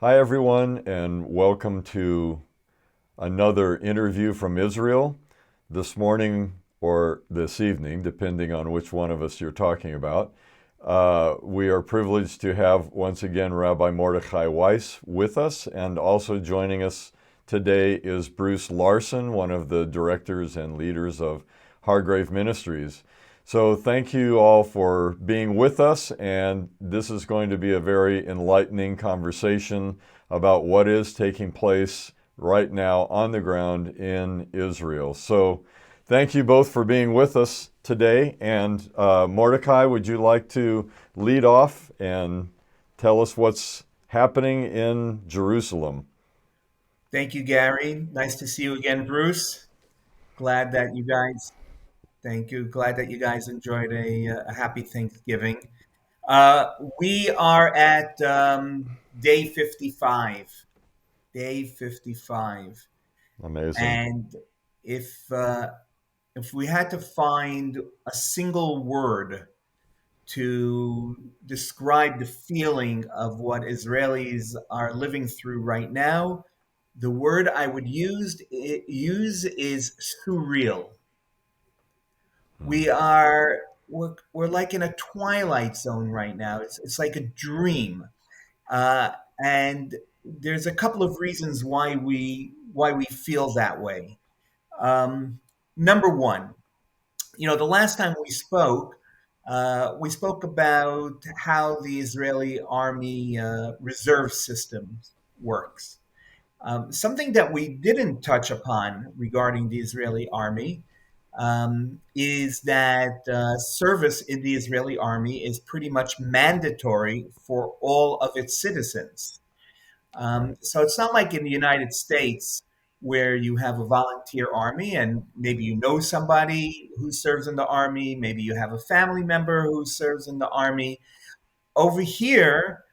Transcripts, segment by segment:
Hi, everyone, and welcome to another interview from Israel. This morning or this evening, depending on which one of us you're talking about, we are privileged to have once again Rabbi Mordechai Weiss with us, and also joining us today is Bruce Larson, one of the directors and leaders of Hargrave Ministries. So thank you all for being with us, and this is going to be a very enlightening conversation about what is taking place right now on the ground in Israel. So thank you both for being with us today. And Mordecai, would you like to lead off and tell us what's happening in Jerusalem? Thank you, Gary. Nice to see you again, Bruce. Glad that you guys, thank you. Glad that you guys enjoyed a happy Thanksgiving. Uh, we are at day 55. Day 55. Amazing. And if uh, if we had to find a single word to describe the feeling of what Israelis are living through right now, the word I would use is surreal. We are we're like in a twilight zone right now. It's like a dream, uh, and there's a couple of reasons why we feel that way. Um, Number one, the last time we spoke about how the Israeli army reserve system works. Something that we didn't touch upon regarding the Israeli army is that service in the Israeli army is pretty much mandatory for all of its citizens. Right. So it's not like in the United States where you have a volunteer army and maybe you know somebody who serves in the army, maybe you have a family member who serves in the army. Over here,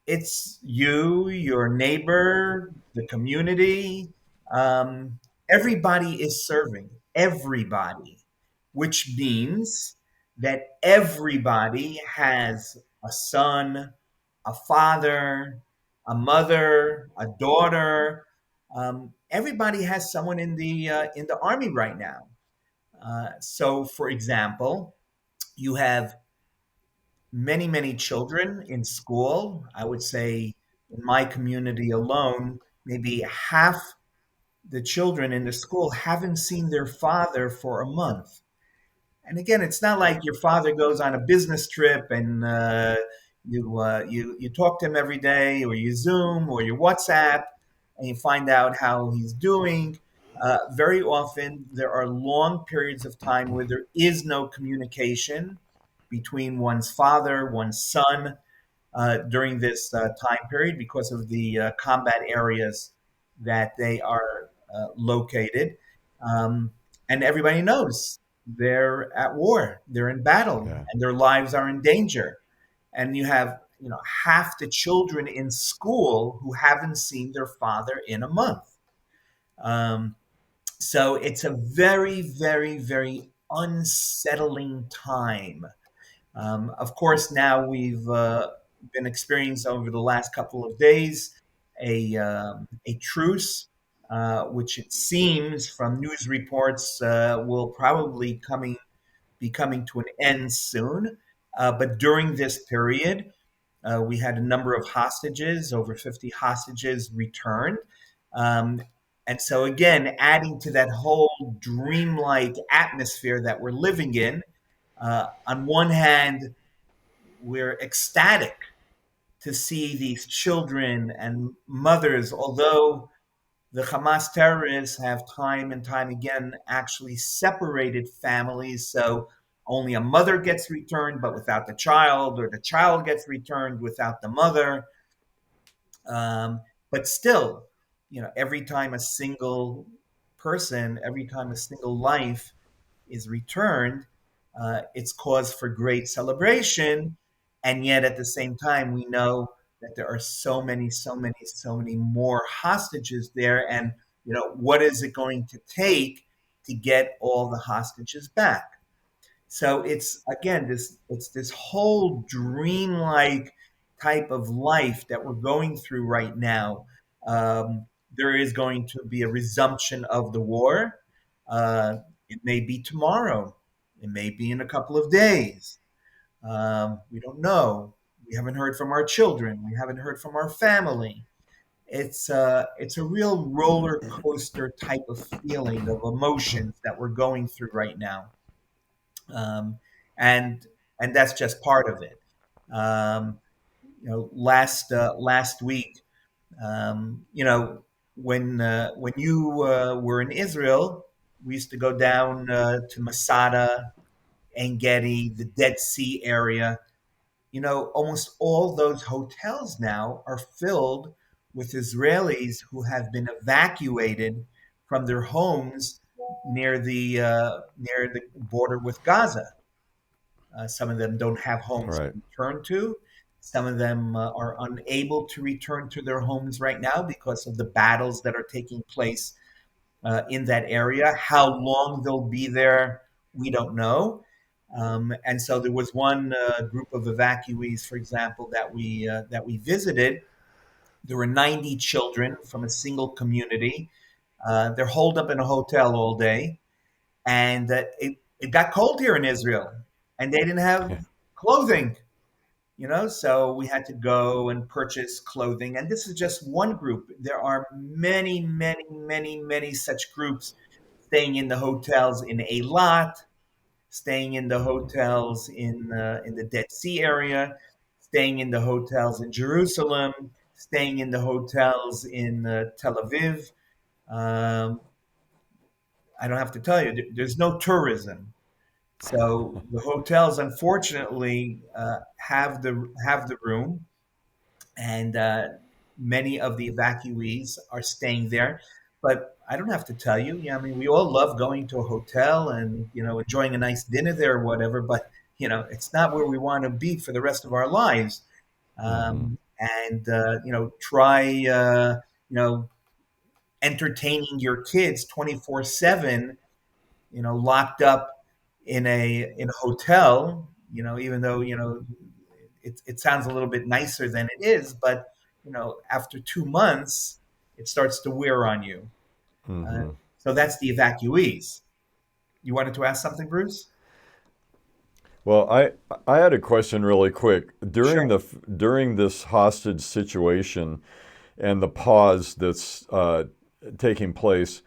it's you, your neighbor, the community. Um, Everybody is serving, everybody, which means that everybody has a son, a father, a mother, a daughter. Everybody has someone in the army right now. So, for example, you have many children in school. I would say in my community alone, maybe half the children in the school haven't seen their father for a month. And again, it's not like your father goes on a business trip and you talk to him every day, or you Zoom, or you WhatsApp, and you find out how he's doing. Very often, there are long periods of time where there is no communication between one's father, one's son, during this time period because of the combat areas that they are located. Um, and everybody knows they're at war, they're in battle, Yeah. and their lives are in danger. And you have, half the children in school who haven't seen their father in a month. Um, so it's a very unsettling time. Of course, now we've been experiencing over the last couple of days a truce, which it seems from news reports will probably be coming to an end soon. But during this period, we had a number of hostages, over 50 hostages returned. Um, and so, again, adding to that whole dreamlike atmosphere that we're living in, on one hand, we're ecstatic to see these children and mothers, although the Hamas terrorists have time and time again actually separated families. So only a mother gets returned, but without the child, or the child gets returned without the mother. But still, every time a single person, every time a single life is returned, it's cause for great celebration. And yet at the same time, we know that there are so many more hostages there. And, what is it going to take to get all the hostages back? So it's again it's this whole dreamlike. type of life that we're going through right now, there is going to be a resumption of the war. It may be tomorrow, it may be in a couple of days. We don't know. We haven't heard from our children. We haven't heard from our family. It's a real roller coaster type of feeling of emotions that we're going through right now, um, and and that's just part of it. Um, last week, when you were in Israel, we used to go down to Masada, En Gedi, the Dead Sea area. Almost all those hotels now are filled with Israelis who have been evacuated from their homes near the border with Gaza. Some of them don't have homes to Right. return to. Some of them are unable to return to their homes right now because of the battles that are taking place in that area. How long they'll be there, we don't know. And so there was one group of evacuees, for example, that we visited. There were 90 children from a single community. They're holed up in a hotel all day, and it got cold here in Israel, and they didn't have clothing. So we had to go and purchase clothing, and this is just one group. There are many, many, many, many such groups staying in the hotels in Eilat, staying in the hotels in the Dead Sea area, staying in the hotels in Jerusalem, staying in the hotels in Tel Aviv. Um, I don't have to tell you, there's no tourism. So the hotels, unfortunately, have the room, and many of the evacuees are staying there. But I don't have to tell you. Yeah, I mean, we all love going to a hotel and enjoying a nice dinner there or whatever. But it's not where we want to be for the rest of our lives. Mm-hmm. And try entertaining your kids 24/7. Locked up in a hotel. Even though it sounds a little bit nicer than it is, but after 2 months, it starts to wear on you. Uh, Mm-hmm. so that's the evacuees. You wanted to ask something, Bruce? Well, I had a question really quick. Sure. During this hostage situation and the pause that's taking place,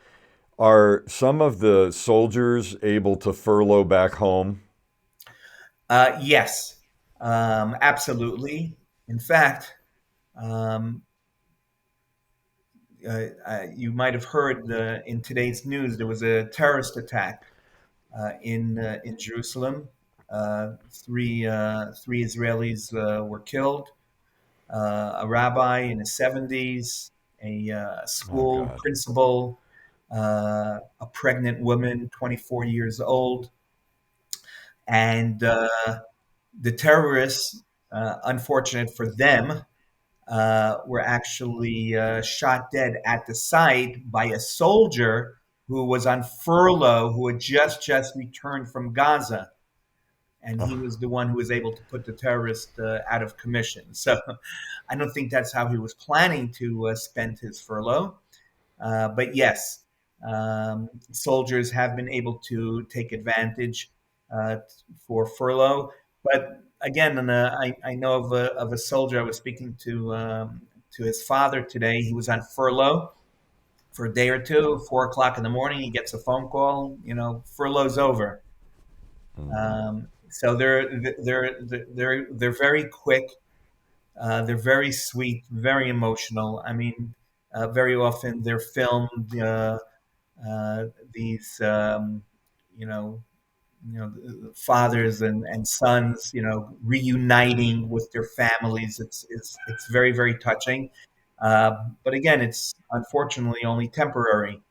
are some of the soldiers able to furlough back home? Yes, absolutely. In fact, um, you might have heard in today's news there was a terrorist attack in Jerusalem. Three Israelis were killed. A rabbi in his 70s, a Oh school God. principal, a pregnant woman, 24 years old, and the terrorists, unfortunate for them, were actually shot dead at the site by a soldier who was on furlough, who had just returned from Gaza, and he Oh, was the one who was able to put the terrorist out of commission. So I don't think that's how he was planning to spend his furlough. But yes, soldiers have been able to take advantage uh, for furlough. But again, I know of a soldier I was speaking to his father today. He was on furlough for a day or two. 4 o'clock in the morning, he gets a phone call. Furlough's over. mm-hmm. So they're very quick. They're very sweet, very emotional. I mean, very often they're filmed. Uh, these fathers and sons reuniting with their families. It's very, very touching, but again, it's unfortunately only temporary,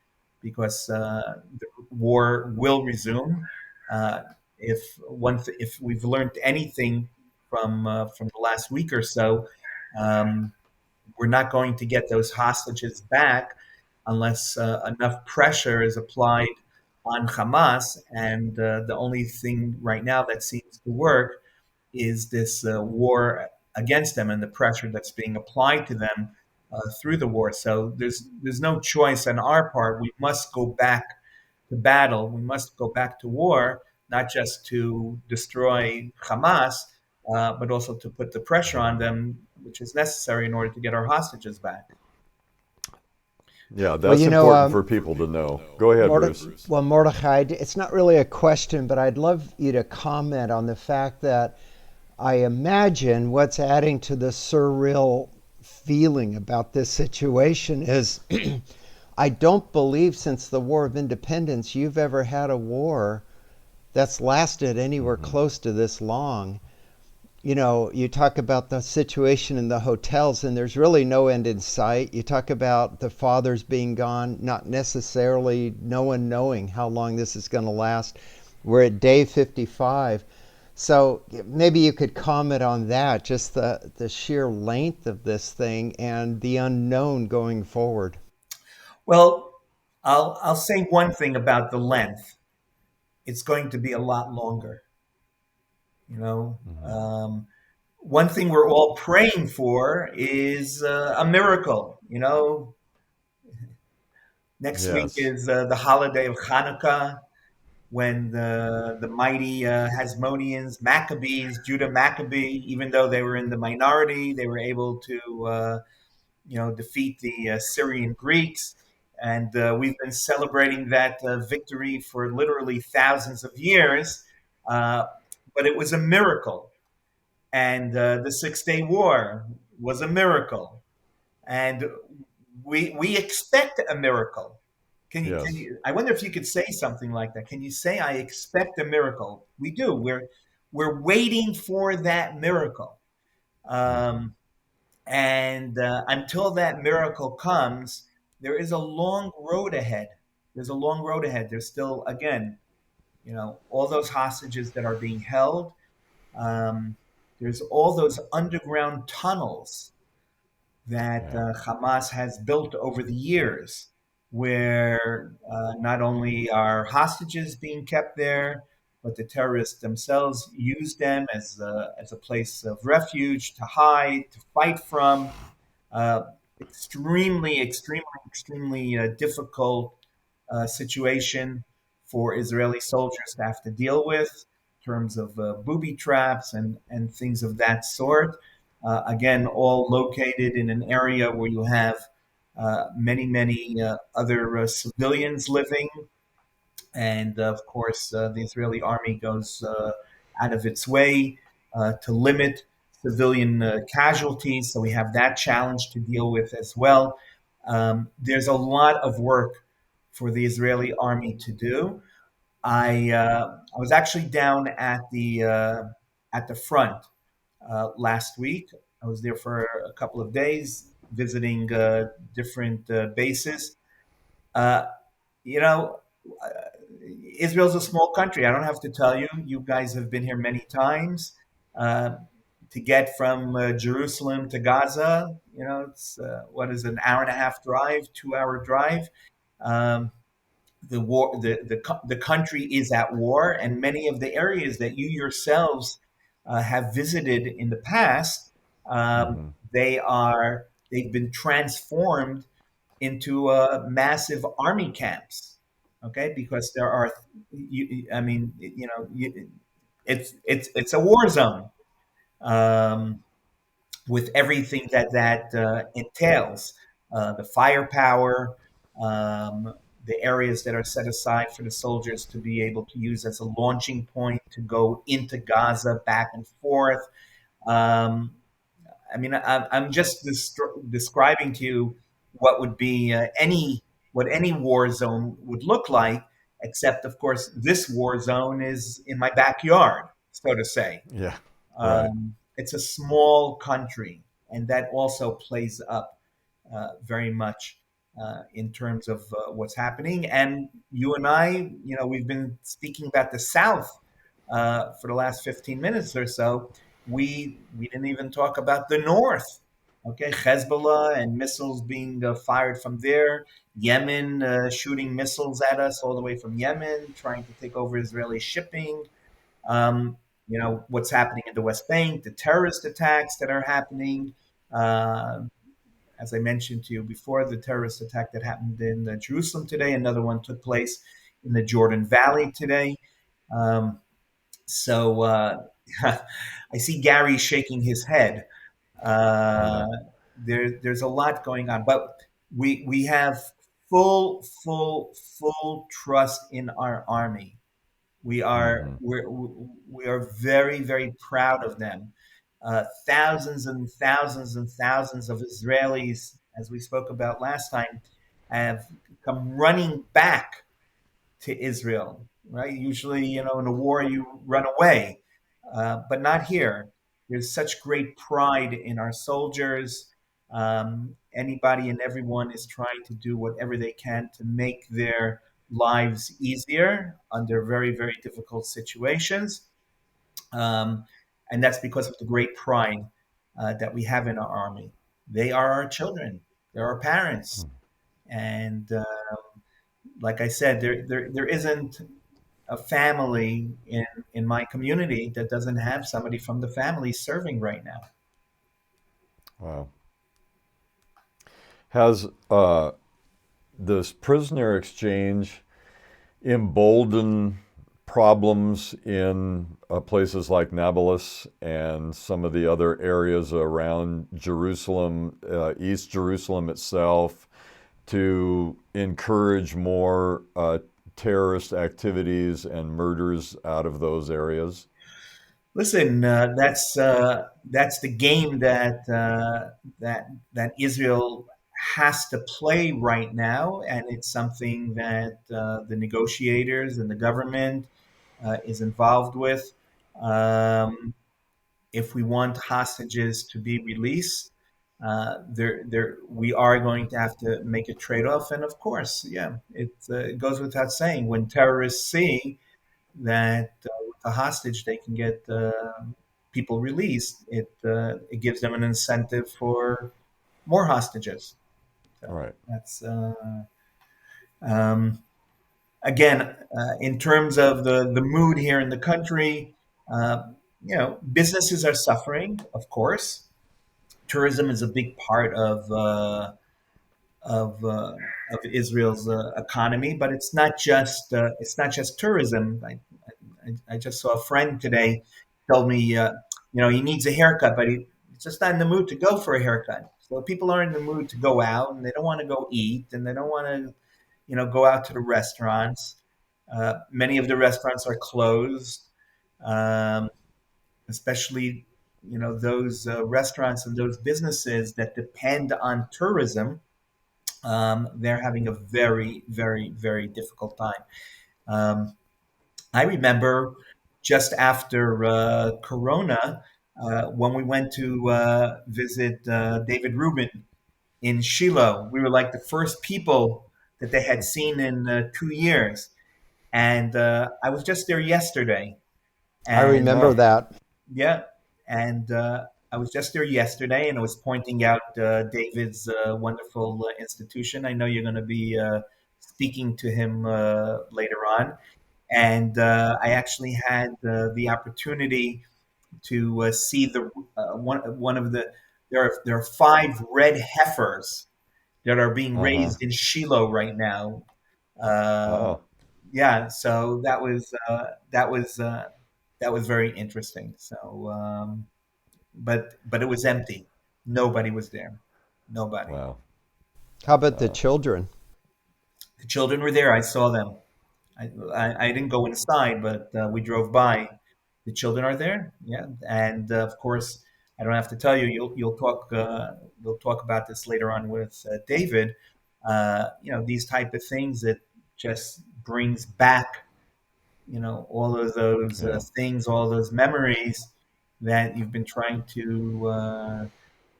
because the war will resume. uh, if we've learned anything from the last week or so, um, we're not going to get those hostages back unless enough pressure is applied on Hamas. And the only thing right now that seems to work is this war against them and the pressure that's being applied to them through the war. So there's no choice on our part. We must go back to battle. We must go back to war, not just to destroy Hamas, but also to put the pressure on them, which is necessary in order to get our hostages back. Yeah, Well, that's important for people to know. Go ahead, Bruce. Mordechai, it's not really a question, but I'd love you to comment on the fact that I imagine what's adding to the surreal feeling about this situation is I don't believe since the War of Independence you've ever had a war that's lasted anywhere Hmm. close to this long. You know, you talk about the situation in the hotels, and there's really no end in sight. You talk about the fathers being gone, not necessarily no one knowing how long this is going to last. We're at day 55. So maybe you could comment on that, just the sheer length of this thing and the unknown going forward. Well, I'll say one thing about the length. It's going to be a lot longer. You know, Hmm. one thing we're all praying for is a miracle. You know, next week Yes. is the holiday of Hanukkah, when the mighty Hasmoneans, Maccabees, Judah Maccabee, even though they were in the minority, they were able to defeat the Syrian Greeks. And we've been celebrating that victory for literally thousands of years. Uh, but it was a miracle. And the Six Day War was a miracle. And we expect a miracle. Can Yes. you? I wonder if you could say something like that. Can you say, "I expect a miracle"? We do. We're waiting for that miracle. Hmm. Um, and until that miracle comes, there is a long road ahead. There's a long road ahead. There's still, again, all those hostages that are being held. Um, there's all those underground tunnels that Yeah. Hamas has built over the years, where not only are hostages being kept there, but the terrorists themselves use them as a place of refuge, to hide, to fight from. Uh, extremely difficult situation for Israeli soldiers to have to deal with in terms of booby traps and things of that sort. Again, all located in an area where you have many other civilians living. And of course, the Israeli army goes out of its way to limit civilian casualties. So we have that challenge to deal with as well. There's a lot of work for the Israeli army to do. I was actually down at the front last week. I was there for a couple of days visiting different bases. Uh, you know, uh, Israel's a small country. I don't have to tell you. You guys have been here many times. Uh, to get from Jerusalem to Gaza, it's what is an hour and a half drive, 2 hour drive. Um, the war, the country is at war, and many of the areas that you yourselves have visited in the past, um, Hmm. they've been transformed into massive army camps. Okay, because there are, I mean, it's a war zone, um, with everything that entails, the firepower, um, the areas that are set aside for the soldiers to be able to use as a launching point to go into Gaza, back and forth. Um, I mean, I'm just describing to you what would be what any war zone would look like, except of course this war zone is in my backyard, so to say. Yeah. Right. It's a small country, and that also plays up very much in terms of what's happening. And you and I, we've been speaking about the South for the last 15 minutes or so. We didn't even talk about the North. Okay, Hezbollah and missiles being fired from there. Yemen shooting missiles at us all the way from Yemen, trying to take over Israeli shipping. Um, what's happening in the West Bank, the terrorist attacks that are happening. Uh, as I mentioned to you before, the terrorist attack that happened in Jerusalem today, another one took place in the Jordan Valley today. Um, so I see Gary shaking his head. Uh, Yeah. there's a lot going on, but we have full trust in our army. Hmm. We are very very proud of them. Thousands and thousands and thousands of Israelis, as we spoke about last time, have come running back to Israel. Right? Usually, in a war you run away, but not here. There's such great pride in our soldiers. Anybody and everyone is trying to do whatever they can to make their lives easier under very, very difficult situations. Um, and that's because of the great pride that we have in our army. They are our children, they're our parents. And like I said, there isn't a family in my community that doesn't have somebody from the family serving right now. Wow. Has this prisoner exchange emboldened problems in places like Nablus and some of the other areas around Jerusalem, East Jerusalem itself, to encourage more terrorist activities and murders out of those areas? Listen, that's the game that Israel has to play right now, and it's something that the negotiators and the government is involved with. Um, if we want hostages to be released, we are going to have to make a trade-off. And of course, yeah, it goes without saying when terrorists see that with a hostage they can get people released, it gives them an incentive for more hostages. So Right. that's um, again in terms of the mood here in the country. Uh, businesses are suffering, of course. Tourism is a big part of uh, of Israel's economy, but it's not just tourism. I just saw a friend today told me he needs a haircut, but he's just not in the mood to go for a haircut. So people are in the mood to go out, and they don't want to go eat, and they don't want to go out to the restaurants. Many of the restaurants are closed, um, especially those restaurants and those businesses that depend on tourism. They're having a very, very, very difficult time. Um, I remember just after Corona, when we went to visit David Rubin in Shiloh, we were like the first people that they had seen in 2 years. And I was just there yesterday. I And remember Oh, that. yeah, and I was just there yesterday, and I was pointing out David's wonderful institution. I know you're going to be speaking to him later on, and I actually had the opportunity to see the one of the there are five red heifers that are being uh-huh. raised in Shiloh right now. Uh, Oh, yeah, so that was very interesting. So, but it was empty. Nobody was there. Nobody. wow. How about the Wow. children? The children were there. I saw them. I didn't go inside, but we drove by. The children are there. Yeah, and of course, I don't have to tell you. You'll talk about this later on with David. These type of things that just brings back all of those Yeah. things, all those memories that you've been trying to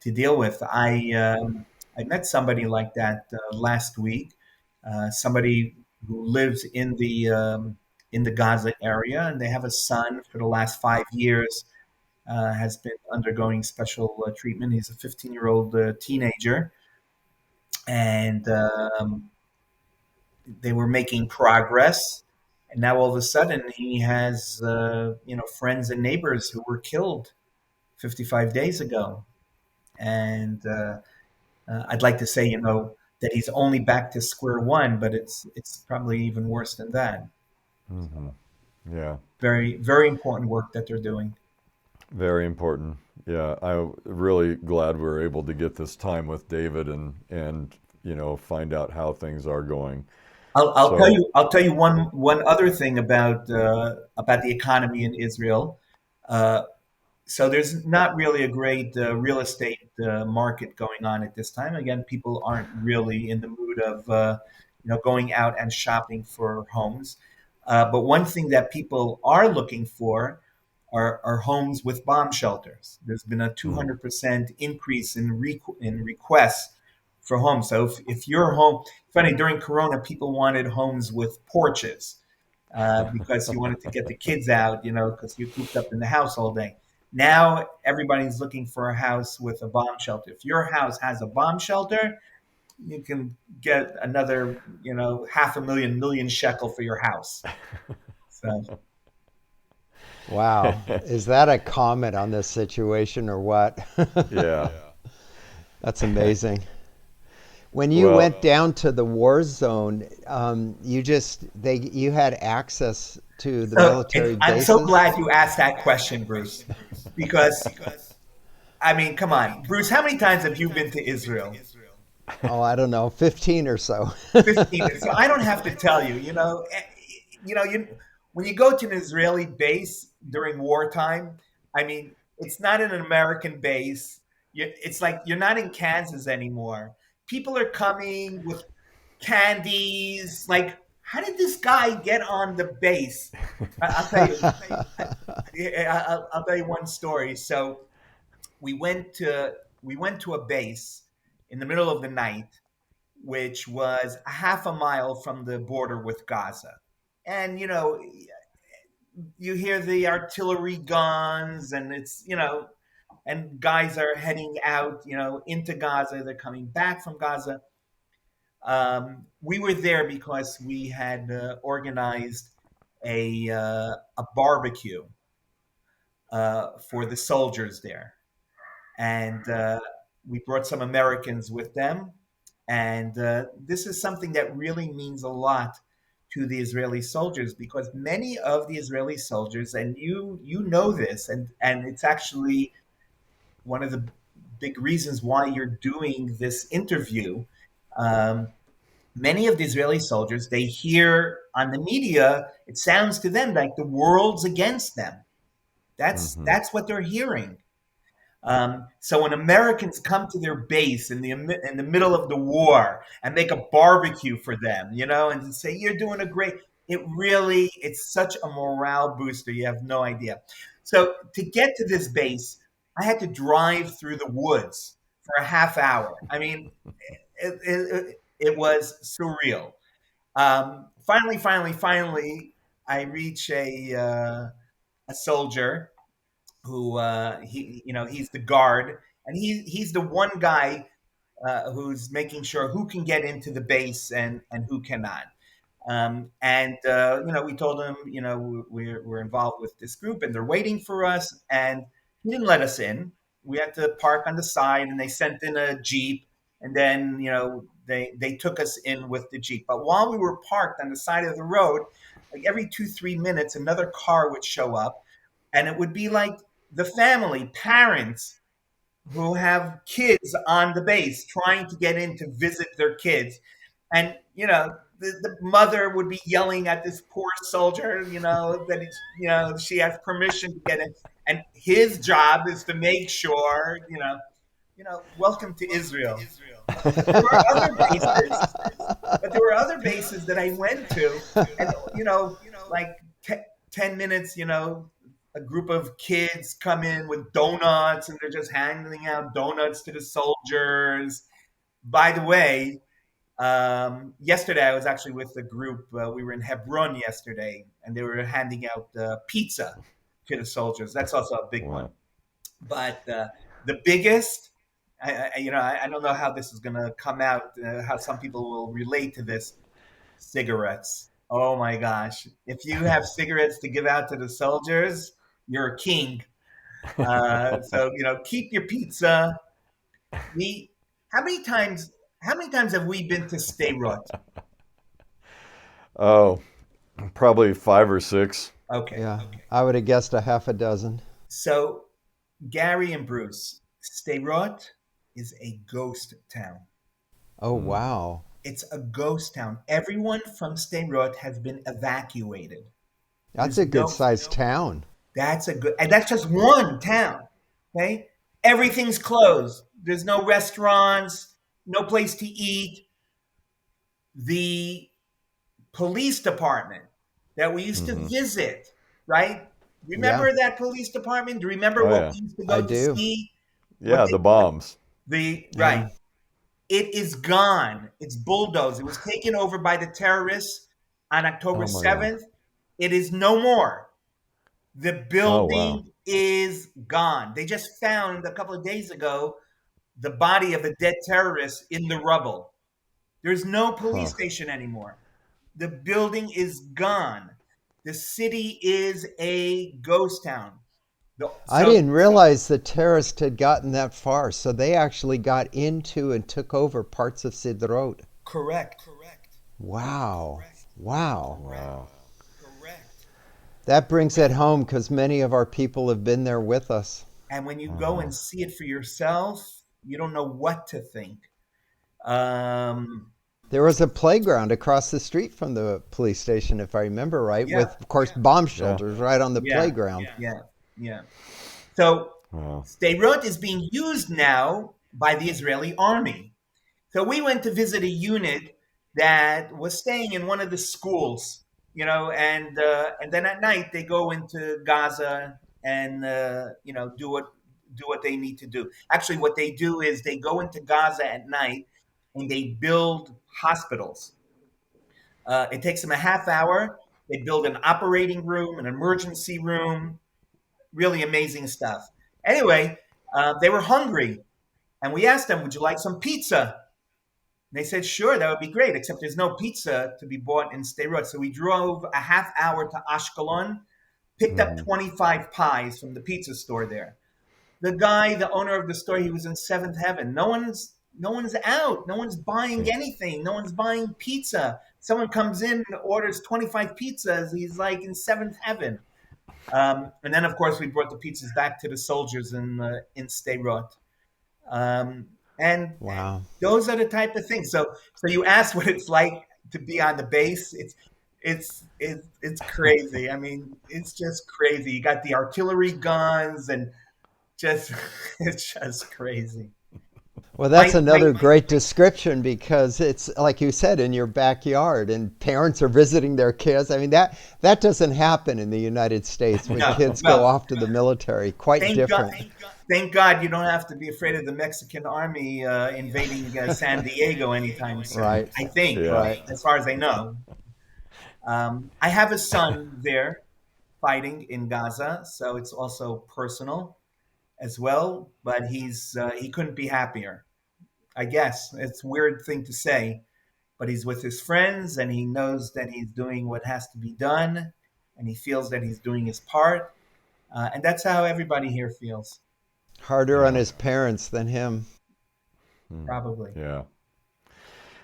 deal with. I met somebody like that last week. Somebody who lives in the Gaza area, and they have a son for the last 5 years. Has been undergoing special treatment. He's a 15-year-old teenager, and they were making progress. And now all of a sudden he has, friends and neighbors who were killed 55 days ago. And I'd like to say, that he's only back to square one, but it's probably even worse than that. Hmm. Yeah. Very, very important work that they're doing. Very important. Yeah, I'm really glad we were able to get this time with David and find out how things are going. I'll tell So, you one other thing about the economy in Israel. Uh, so there's not really a great real estate market going on at this time. Again, people aren't really in the mood of going out and shopping for homes. But one thing that people are looking for are homes with bomb shelters. There's been a mm, 200% increase in requests for homes. So if your home, funny, during Corona, people wanted homes with porches because you wanted to get the kids out, because you're cooped up in the house all day. Now everybody's looking for a house with a bomb shelter. If your house has a bomb shelter, you can get another, half a million shekel for your house. So Wow. Is that a comment on this situation or what? yeah. That's amazing. When you Well, went down to the war zone, you had access to the and military I'm so bases. glad you asked that question, Bruce, because I mean, come on, Bruce, how many times have you been to Israel? Oh, I don't know, 15 or so. 15. So I don't have to tell you, when you go to an Israeli base during wartime, I mean, it's not an American base. It's like you're not in Kansas anymore. People are coming with candies. Like, how did this guy get on the base? I'll tell you. I'll tell you one story. So we went to we went to a base in the middle of the night, which was a half a mile from the border with Gaza. And you hear the artillery guns, and and guys are heading out, into Gaza. They're coming back from Gaza. We were there because we had organized a barbecue for the soldiers there, and we brought some Americans with them. And this is something that really means a lot to the Israeli soldiers, because many of the Israeli soldiers, and you know this, and it's actually one of the big reasons why you're doing this interview. Um, Many of the Israeli soldiers, they hear on the media, it sounds to them like the world's against them. hmm. That's what they're hearing. So when Americans come to their base in the middle of the war and make a barbecue for them, and say you're doing a great, it's such a morale booster. You have no idea. So to get to this base, I had to drive through the woods for a half hour. I mean, it was surreal. Finally, I reach a soldier who he's the guard, and he's the one guy who's making sure who can get into the base and who cannot. And we told him, we're involved with this group and they're waiting for us, and he didn't let us in. We had to park on the side, and they sent in a jeep, and then they took us in with the jeep. But while we were parked on the side of the road, like every 2 3 minutes, another car would show up, and it would be like the family, parents who have kids on the base trying to get in to visit their kids. And, the mother would be yelling at this poor soldier, that she has permission to get in. And his job is to make sure, welcome to Israel. But there were other bases, that I went to, and like 10 minutes, a group of kids come in with donuts, and they're just handing out donuts to the soldiers. By the way, yesterday I was actually with the group. We were in Hebron yesterday, and they were handing out pizza to the soldiers. That's also a big one. Wow. But the biggest, I don't know how this is going to come out, how some people will relate to this: cigarettes. Oh my gosh. If you have cigarettes to give out to the soldiers, you're a king. So, keep your pizza. We, how many times, how many times have we been to Steyrot? Oh, probably 5 or 6. Okay. Yeah, I would have guessed a half a dozen. So, Gary and Bruce, Steyrot is a ghost town. Oh, Mm. wow. It's a ghost town. Everyone from Steyrot has been evacuated. That's There's a good no, sized town. that's a good, and that's just one town. Okay. Everything's closed. There's no restaurants, no place to eat. The police department that we used to Hmm. visit, right? Yeah, Remember that police department? Do you remember Oh what yeah, we used to I go to do. see? What yeah. The bombs. right. Yeah. It is gone. It's bulldozed. It was taken over by the terrorists on October Oh my God. 7th. It is no more. The Oh wow. building is gone. They just found a couple of days ago the body of a dead terrorist in the rubble. There's no police Huh. station anymore. The building is gone. The city is a ghost town. I So didn't realize the terrorists had gotten that far. So they actually got into and took over parts of Sidrot. correct. Wow. Wow. Wow. That brings it home because many of our people have been there with us. And when you go Uh-huh. and see it for yourself, you don't know what to think. Um, There was a playground across the street from the police station, if I remember right, yeah, with, of course, bomb Yeah. shelters right on the yeah, playground. yeah, yeah. So Wow. Sderot is being used now by the Israeli army. So we went to visit a unit that was staying in one of the schools, and then at night they go into Gaza and do what they need to do. Actually, what they do is they go into Gaza at night and they build hospitals. It takes them a half hour. They build an operating room, an emergency room, really amazing stuff. Anyway, they were hungry, and we asked them, "Would you like some pizza?" And they said, "Sure, that would be great." Except there's no pizza to be bought in Sderot, so we drove a half hour to Ashkelon, picked up Hmm. 25 pies from the pizza store there. The guy, the owner of the store, he was in seventh heaven. No one's out. No one's buying anything. No one's buying pizza. Someone comes in and orders 25 pizzas. He's like in seventh heaven. And then, of course, we brought the pizzas back to the soldiers in Sderot. Um, and Wow. those are the type of things. So you asked what it's like to be on the base. It's crazy. I mean, it's just crazy. You got the artillery guns and just it's just crazy. Well, My that's another great description because it's like you said in your backyard and parents are visiting their kids. I mean that doesn't happen in the United States when no, kids go well, off to the military. Quite thank God, different. thank God you don't have to be afraid of the Mexican army invading San Diego anytime soon. Right. I think, Yeah. Right. as far as I know. I have a son there fighting in Gaza, so it's also personal as well. But he couldn't be happier. I guess it's a weird thing to say, but he's with his friends and he knows that he's doing what has to be done, and he feels that he's doing his part, and that's how everybody here feels, Harder on Yeah. his parents than him. Hmm. probably. Yeah.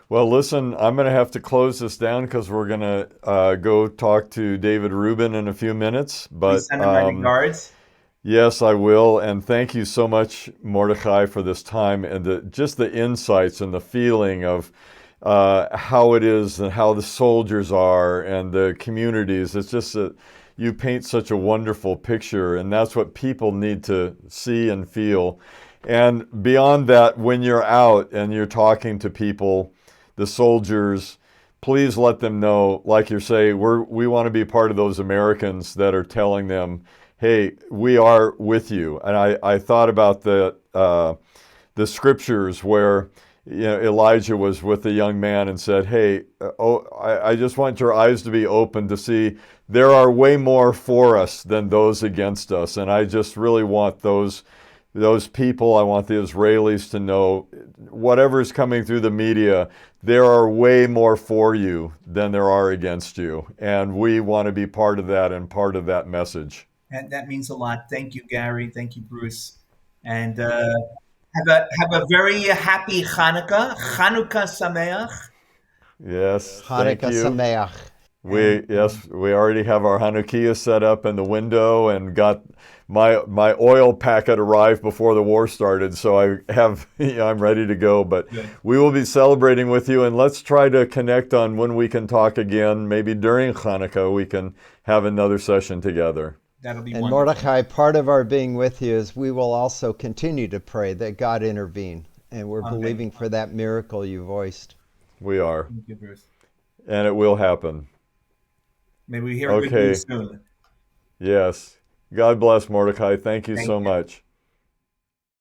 Well, listen, I'm going to have to close this down because we're going to go talk to David Rubin in a few minutes. Please But send him my regards. yes, I will. And thank you so much, Mordechai, for this time and just the insights and the feeling of how it is and how the soldiers are and the communities. It's just that you paint such a wonderful picture, and that's what people need to see and feel. And beyond that, when you're out and you're talking to people, the soldiers, please let them know, like you say, we want to be part of those Americans that are telling them, hey, we are with you. And I thought about the scriptures where Elijah was with a young man and said, hey, I just want your eyes to be open to see there are way more for us than those against us. And I just really want those people, I want the Israelis to know whatever's coming through the media, there are way more for you than there are against you. And we want to be part of that and part of that message. And that means a lot. Thank you, Gary. Thank you, Bruce. And have a very happy Hanukkah. Hanukkah Sameach. Yes, thank Hanukkah you. Sameach. We already have our Hanukkah set up in the window and got my oil packet arrived before the war started, so I'm ready to go. But Good. we will be celebrating with you, and let's try to connect on when we can talk again. Maybe during Hanukkah we can have another session together. That'll be And wonderful. Mordecai, part of our being with you is we will also continue to pray that God intervene. And we're Amen. believing for that miracle you voiced. We are, Thank you, Bruce. and it will happen. May we hear good news soon. Yes. God bless, Mordecai. Thank you Thank so you. much.